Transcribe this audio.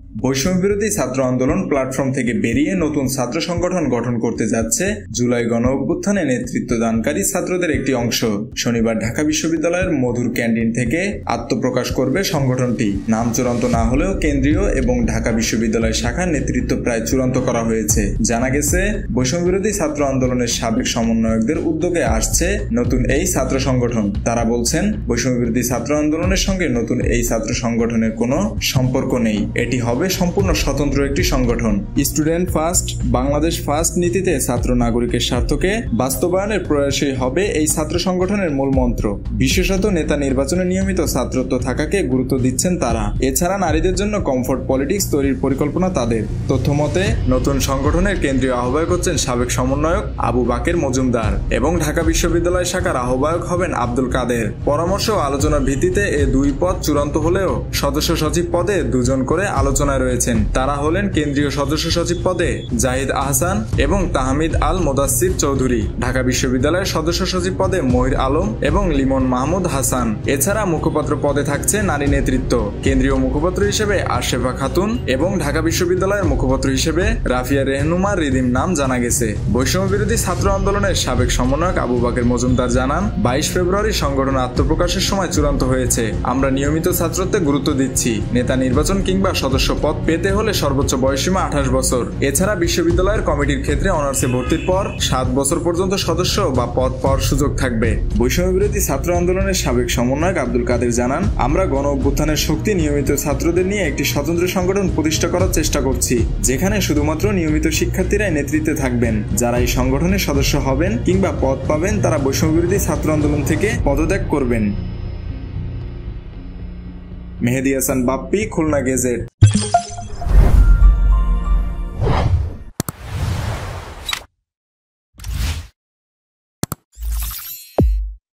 বৈষম্যবিরোধী ছাত্র আন্দোলন প্ল্যাটফর্ম থেকে বেরিয়ে নতুন ছাত্র সংগঠন গঠন করতে যাচ্ছে জুলাই গণ অভ্যুত্থানে নেতৃত্বদানকারী ছাত্রদের একটি অংশ। শনিবার ঢাকা বিশ্ববিদ্যালয়ের মধুর ক্যান্টিন থেকে আত্মপ্রকাশ করবে সংগঠনটি। নাম চূড়ান্ত না হলেও কেন্দ্রীয় এবং ঢাকা বিশ্ববিদ্যালয় শাখার নেতৃত্ব প্রায় চূড়ান্ত করা হয়েছে। জানা গেছে, বৈষম্যবিরোধী ছাত্র আন্দোলনের সাবেক সমন্বয়কদের উদ্যোগে আসছে নতুন এই ছাত্র সংগঠন। তারা বলছেন, বৈষম্যবিরোধী ছাত্র আন্দোলনের সঙ্গে নতুন এই ছাত্র সংগঠনের কোনো সম্পর্ক নেই। এটি হবে সম্পূর্ণ স্বতন্ত্র একটি সংগঠন। স্টুডেন্ট ফার্স্ট, বাংলাদেশ ফার্স্ট নীতিতে ছাত্র নাগরিকের স্বার্থকে বাস্তবায়নের প্রয়াসই হবে এই ছাত্র সংগঠনের মূল মন্ত্র। বিশেষত নেতা নির্বাচনে নিয়মিত ছাত্রত্ব থাকাকে গুরুত্ব দিচ্ছেন তারা। এছাড়া নারীদের জন্য কমফোর্ট পলিটিক্স তৈরির পরিকল্পনা তাদের। তথ্যমতে, নতুন সংগঠনের কেন্দ্রীয় আহ্বায়ক হচ্ছেন সাবেক সমন্বয়ক আবু বাকের মজুমদার এবং ঢাকা বিশ্ববিদ্যালয় শাখার আহ্বায়ক হবেন আব্দুল কাদের। পরামর্শ ও আলোচনার ভিত্তিতে এ দুই পদ চূড়ান্ত হলেও সদস্য সচিব পদে দুজন করে আলোচনায় রয়েছেন। তারা হলেন কেন্দ্রীয় সদস্য সচিব পদে জাহিদ আহসান এবং তাহমিদ আল মোদাসির চৌধুরী, ঢাকা বিশ্ববিদ্যালয়ের সদস্য সচিব পদে মহির আলম এবং লিমন মাহমুদ হাসান। এছাড়া মুখপাত্র পদে থাকছে নারী নেতৃত্ব। কেন্দ্রীয় মুখপাত্র হিসেবে আশরেফা খাতুন এবং ঢাকা বিশ্ববিদ্যালয়ের মুখপাত্র হিসেবে রাফিয়া রেহনুমা রিদিম নাম জানা গেছে। বৈষম্যবিরোধী ছাত্র আন্দোলনের সাবেক সমন্বয়ক আবু বাকের মজুমদার জানান, 22 ফেব্রুয়ারি সংগঠন আত্মপ্রকাশের সময় চূড়ান্ত হয়েছে। আমরা নিয়মিত ছাত্রত্বে গুরুত্ব দিচ্ছি। নেতা নির্বাচন কিংবা সদস্য পদ পেতে হলে সর্বোচ্চ বয়সীমা 28 বছর। এছাড়া বিশ্ববিদ্যালয়ের কমিটির ক্ষেত্রে অনার্সে ভর্তির পর 7 বছর পর্যন্ত সদস্য বা পদ পাওয়ার সুযোগ থাকবে। বৈষম্যবিরোধী ছাত্র আন্দোলনের সাবেক সমন্বয়ক আব্দুল কাদের জানান, আমরা গণ অভ্যুত্থানের শক্তি নিয়মিত ছাত্রদের নিয়ে একটি স্বতন্ত্র সংগঠন প্রতিষ্ঠা করার চেষ্টা করছি, যেখানে শুধুমাত্র নিয়মিত শিক্ষার্থীরাই নেতৃত্বে থাকবেন। যারা এই সংগঠনের সদস্য হবেন কিংবা পদ পাবেন তারা বৈষম্যবিরোধী ছাত্র আন্দোলন থেকে পদত্যাগ করবেন। মেহেদী হাসান বাপ্পি, খুলনা গেজেট।